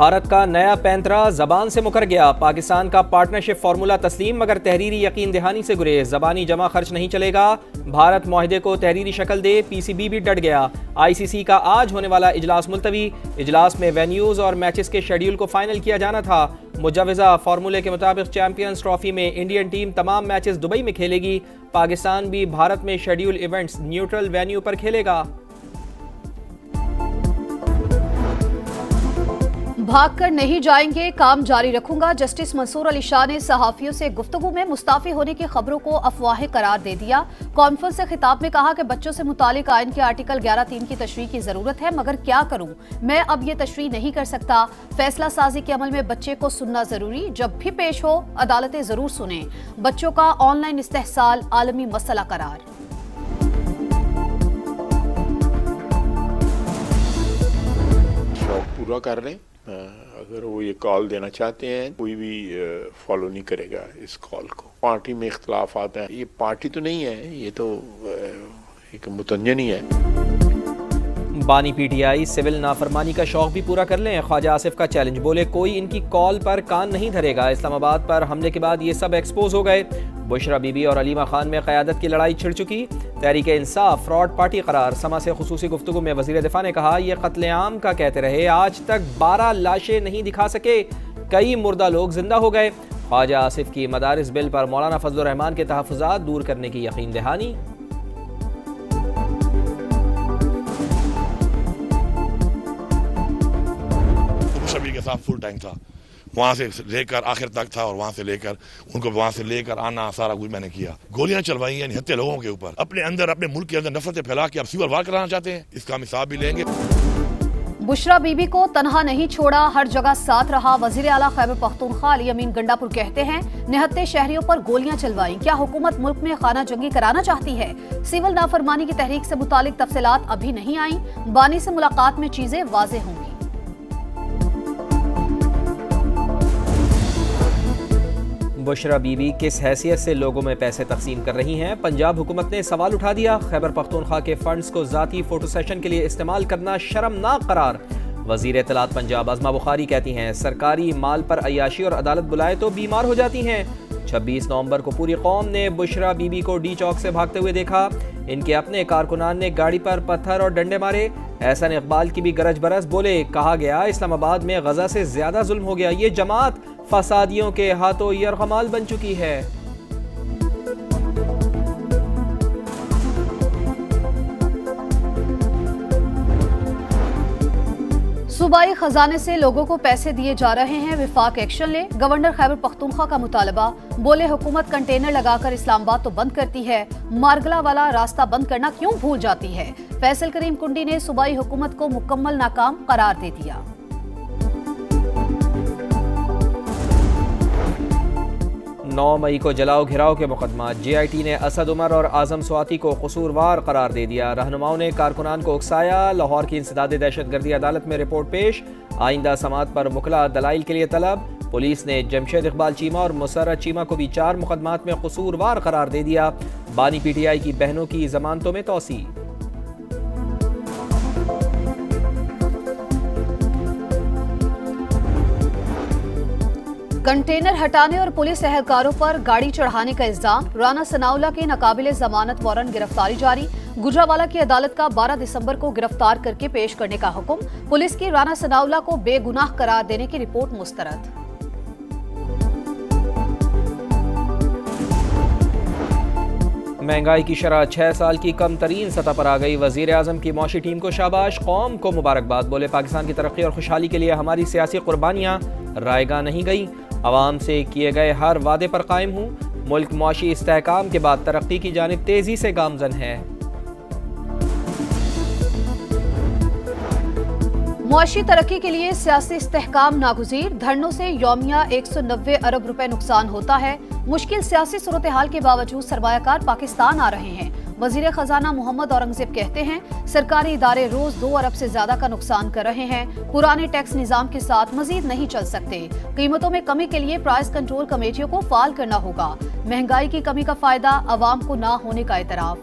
भारत का नया पैंतरा जबान से मुकर गया। पाकिस्तान का पार्टनरशिप फार्मूला तस्लीम मगर तहरीरी यकीन दहानी से गुरेज। जबानी जमा खर्च नहीं चलेगा, भारत मुआहदे को तहरीरी शक्ल दे। पीसीबी भी डट गया। आईसीसी का आज होने वाला इजलास मुलतवी। इजलास में वेन्यूज और मैचेस के शेड्यूल को फाइनल किया जाना था। मुजवजा फार्मूले के मुताबिक चैंपियंस ट्रॉफी में इंडियन टीम तमाम मैचेस दुबई में खेलेगी। पाकिस्तान भी भारत में शेड्यूल इवेंट्स न्यूट्रल वेन्यू पर खेलेगा। भागकर नहीं जाएंगे, काम जारी रखूंगा। जस्टिस मंसूर अली शाह ने सहाफियों से गुफ्तगू में मुस्ताफी होने की खबरों को अफवाहें करार दे दिया। कॉन्फ्रेंस से खिताब में कहा कि बच्चों से मुतालिक आइन के आर्टिकल 11(3) की तशरीह की जरूरत है, मगर क्या करूं, मैं अब ये तशरीह नहीं कर सकता। फैसला साजी के अमल में बच्चे को सुनना जरूरी, जब भी पेश हो अदालतें जरूर सुने। बच्चों का ऑनलाइन इस्तेहसाल आलमी मसला करार। शौक पूरा कर लें। अगर वो ये कॉल देना चाहते हैं, कोई भी फॉलो नहीं करेगा इस कॉल को। पार्टी में इख्तलाफ आता है, ये पार्टी तो नहीं है, ये तो एक मुतंजन ही है। बानी पीटीआई सिविल नाफरमानी का शौक भी पूरा कर लें। ख्वाजा आसिफ का चैलेंज, बोले कोई इनकी कॉल पर कान नहीं धरेगा। इस्लामाबाद पर हमले के बाद ये सब एक्सपोज हो गए। बुशरा बीबी और अलीमा खान में क़यादत की लड़ाई छिड़ चुकी। तहरीक इंसाफ फ्रॉड पार्टी करार। समा से खुसूसी गुफ्तगू में वज़ीर दिफा ने कहा, ये कत्लेआम का कहते रहे, आज तक 12 लाशें नहीं दिखा सके, कई मुर्दा लोग जिंदा हो गए। ख्वाजा आसिफ की मदारिस बिल पर मौलाना फजलुर रहमान के तहफ़्फ़ुज़ात दूर करने की यकीन दहानी। शबी के साथ फुल टाइम था, वहाँ से लेकर आखिर तक था, और वहाँ से लेकर उनको वहाँ से लेकर आना सारा कुछ मैंने किया। गोलियां चलवाई हैं निहत्ते लोगों के ऊपर, अपने अंदर अपने मुल्क के अंदर नफरतें फैला के अब सिविल वार कराना चाहते हैं। इसका हम हिसाब भी लेंगे। बुशरा बीबी को तनहा नहीं छोड़ा, हर जगह साथ रहा। वजीर आला खैबर पख्तूनख्वा अली अमीन गंडापुर कहते हैं, निहत्ते शहरियों पर गोलियां चलवाई, क्या हुकूमत मुल्क में खाना जंगी कराना चाहती है? सिविल नाफरमानी की तहरीक से मुतालिक तफसीलात अभी नहीं आई, बानी से मुलाकात में चीजें वाज़ेह होंगी। बुशरा बीबी किस हैसियत से लोगों में पैसे तकसीम कर रही हैं? पंजाब हुकूमत ने सवाल उठा दिया। खैबर पख्तूनख्वा के फंड्स को ज़ाती फोटो सेशन के लिए इस्तेमाल करना शर्मनाक करार। वज़ीर इत्तलात पंजाब आज़मा बुखारी कहती हैं, सरकारी माल पर अय्याशी और अदालत बुलाए तो बीमार हो जाती हैं। 26 नवंबर को पूरी कौम ने बुशरा बीबी को डी चौक से भागते हुए देखा। इनके अपने कारकुनान ने गाड़ी पर पत्थर और डंडे मारे। एहसन इकबाल की भी गरज बरस, बोले कहा गया इस्लामाबाद में गजा से ज्यादा जुल्म हो गया। ये जमात फसादियों के हाथों यरगमाल बन चुकी है। सूबाई खजाने से लोगों को पैसे दिए जा रहे हैं, विफाक एक्शन ले। गवर्नर खैबर पख्तूनख्वा का मुतालबा, बोले हुकूमत कंटेनर लगाकर इस्लामाबाद तो बंद करती है, मारगला वाला रास्ता बंद करना क्यों भूल जाती है? फैसल करीम कुंडी ने सूबाई हुकूमत को मुकम्मल नाकाम करार दे दिया। 9 मई को जलाओ घिराव के मुकदमा, JIT ने असद उमर और आजम स्वाति को कसूरवार करार दे दिया। रहनुमाओं ने कारकुनान को उकसाया। लाहौर की इंसदाद दहशतगर्दी अदालत में रिपोर्ट पेश। आइंदा समात पर मुखला दलाइल के लिए तलब। पुलिस ने जमशेद इकबाल चीमा और मुसर्रत चीमा को भी 4 मुकदमात में कसूरवार करार दे दिया। बानी PTI की बहनों की जमानतों में तौसी। कंटेनर हटाने और पुलिस एहलकारों पर गाड़ी चढ़ाने का इल्जाम। राना सनाउल्ला की नाकाबिले जमानत वारंट गिरफ्तारी जारी। गुजरावाला की अदालत का 12 दिसंबर को गिरफ्तार करके पेश करने का हुक्म। पुलिस की राना सनाउल्ला को बेगुनाह करार देने की रिपोर्ट मुस्तरद। महंगाई की शरह 6 साल की कम तरीन सतह पर आ गई। वजीर आजम की मौशी टीम को शाबाश, कौम को मुबारकबाद। बोले पाकिस्तान की तरक्की और खुशहाली के लिए हमारी सियासी कुर्बानियां रायगा नहीं गई। अवाम से किए गए हर वादे पर कायम हूँ। मुल्क मुआशी इस्तेहकाम के बाद तरक्की की जानिब तेजी से गामजन है। मुआशी तरक्की के लिए सियासी इस्तेहकाम नागुज़ीर। धरनों से यौमिया 190 अरब रुपए नुकसान होता है। मुश्किल सियासी सूरत हाल के बावजूद सरमायाकार पाकिस्तान आ रहे हैं। वजीर खजाना मोहम्मद औरंगजेब कहते हैं, सरकारी इदारे रोज 2 अरब से ज्यादा का नुकसान कर रहे हैं। पुराने टैक्स निजाम के साथ मजीद नहीं चल सकते। कीमतों में कमी के लिए प्राइस कंट्रोल कमेटियों को फाल करना होगा। महंगाई की कमी का फायदा अवाम को ना होने का एतराफ।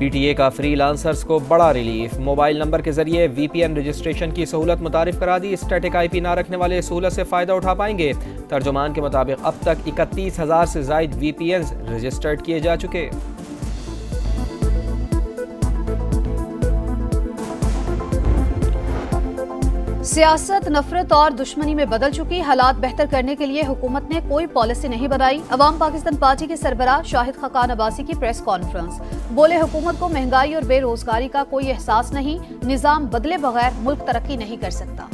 पीटीए का फ्रीलांसर्स को बड़ा रिलीफ, मोबाइल नंबर के जरिए वीपीएन रजिस्ट्रेशन की सहूलत मुतारिफ करा दी। स्टैटिक आईपी ना रखने वाले सहूलत से फ़ायदा उठा पाएंगे। तर्जुमान के मुताबिक अब तक 31,000 से ज़ायद वीपीएन रजिस्टर्ड किए जा चुके। सियासत नफरत और दुश्मनी में बदल चुकी, हालात बेहतर करने के लिए हुकूमत ने कोई पॉलिसी नहीं बनाई। अवाम पाकिस्तान पार्टी के सरबराह शाहिद खकान अब्बासी की प्रेस कॉन्फ्रेंस, बोले हुकूमत को महंगाई और बेरोजगारी का कोई एहसास नहीं, निजाम बदले बगैर मुल्क तरक्की नहीं कर सकता।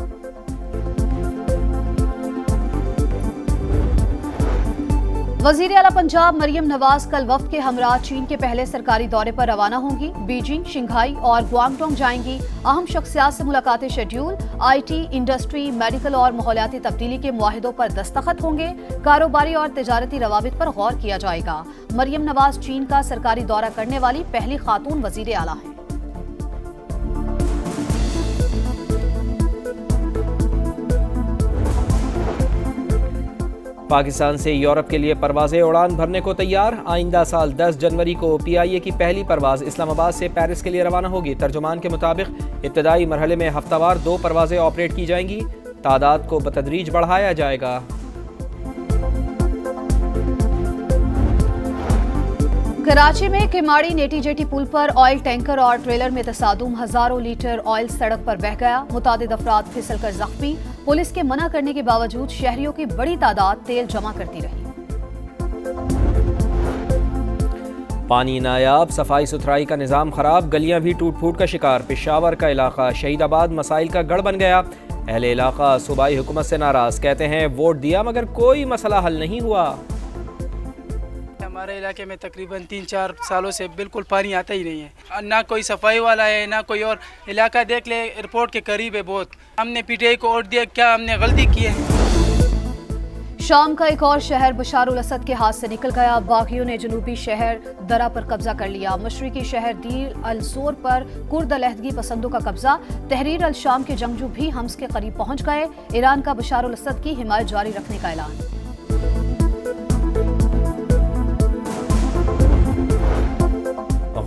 वजीर आला पंजाब मरियम नवाज कल वफ्द के हमरा चीन के पहले सरकारी दौरे पर रवाना होंगी। बीजिंग, शंघाई और ग्वांगडोंग जाएंगी। अहम शख्सियात से मुलाकातें शेड्यूल। आईटी, इंडस्ट्री, मेडिकल और माहौलियाती तब्दीली के मुआहिदों पर दस्तखत होंगे। कारोबारी और तिजारती रवाबित पर गौर किया जाएगा। मरियम नवाज चीन का सरकारी दौरा करने वाली पहली खातून वजीर आला हैं। पाकिस्तान से यूरोप के लिए परवाजें उड़ान भरने को तैयार। आइंदा साल 10 जनवरी को पीआईए की पहली परवाज इस्लामाबाद से पेरिस के लिए रवाना होगी। तर्जुमान के मुताबिक इब्तदाई मरहले में हफ्तावार 2 परवाजें ऑपरेट की जाएंगी। तादाद को बतदरीज बढ़ाया जाएगा। कराची में किमाड़ी नेटी जेटी पुल पर ऑयल टैंकर और ट्रेलर में तसादुम, हजारों लीटर ऑयल सड़क पर बह गया। मुतादिद अफराद फिसल कर जख्मी। पुलिस के मना करने के बावजूद शहरियों की बड़ी तादाद तेल जमा करती रही। पानी नायाब, सफाई सुथराई का निज़ाम खराब, गलियां भी टूट फूट का शिकार। पेशावर का इलाका शहीदाबाद मसाइल का गढ़ बन गया। अहले इलाका सूबाई हुकूमत से नाराज, कहते हैं वोट दिया मगर कोई मसला हल नहीं हुआ। हमारे इलाके में तकरीबन 3-4 सालों से बिल्कुल पानी आता ही नहीं है। ना कोई सफाई वाला है, ना कोई और। इलाका देख ले, एयरपोर्ट के करीब है बहुत। हमने पीटीआई को वोट दिया, क्या हमने गलती की है? शाम का एक और शहर बशारुल असद के हाथ से निकल गया। बागियों ने जनूबी शहर दरा पर कब्जा कर लिया। मशरिकी शहर दीर अल जोर पर कुर्द अलहदगी पसंदों का कब्जा। तहरीर अल शाम के जंगजू भी हम्स के करीब पहुंच गए। ईरान का बशारुल असद की हिमायत जारी रखने का ऐलान।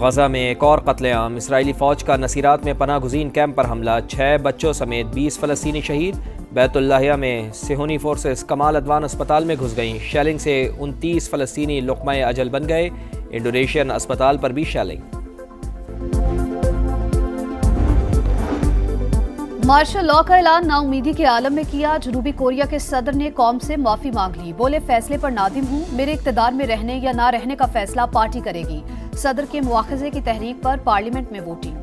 गजा में एक और कत्लेआम, इसराइली फौज का नसीरात में पनाह गुज़ीन कैंप पर हमला। 6 बच्चों समेत 20 फ़लस्तीनी शहीद। बैतुल्लाहिया में सिहोनी फोर्सेस कमाल अदवान अस्पताल में घुस गईं। शेलिंग से 29 फ़लस्तीनी लुक़मा-ए अजल बन गए। इंडोनेशियन अस्पताल पर भी शेलिंग। मार्शल लॉ का ऐलान नाउमीदी के आलम में किया। जनूबी कोरिया के सदर ने कौम से माफी मांग ली। बोले फैसले पर नादिम हूँ, मेरे इक़्तिदार में रहने या ना रहने का फैसला पार्टी करेगी। सदर के मुआखज़े की तहरीक पर पार्लियामेंट में वोटिंग।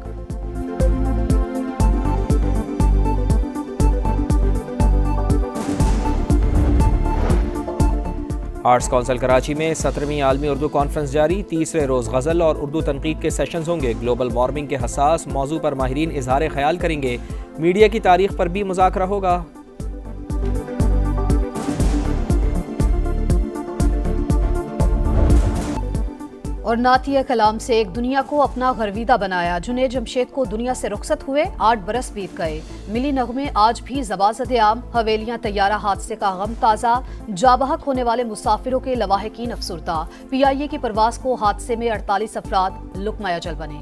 आर्ट्स काउंसिल कराची में 17वीं आलमी उर्दू कॉन्फ्रेंस जारी। तीसरे रोज़ गज़ल और उर्दू तनकीद के सेशंस होंगे। ग्लोबल वार्मिंग के हसास मौजू पर माहिरीन इजहार ख्याल करेंगे। मीडिया की तारीख पर भी मुज़ाकरा होगा। और नातिया कलाम से एक दुनिया को अपना गर्विदा बनाया। जुनैद जमशेद को दुनिया से रुखसत हुए 8 बरस बीत गए। मिली नगमे आज भी ज़बाज़त आम। हवेलियां तैयारा हादसे का गम ताज़ा। जाबहक होने वाले मुसाफिरों के लवाहिकीन अफसुर्दा। पीआईए की परवास को हादसे में 48 अफराद लुक़मा-ए अजल बने।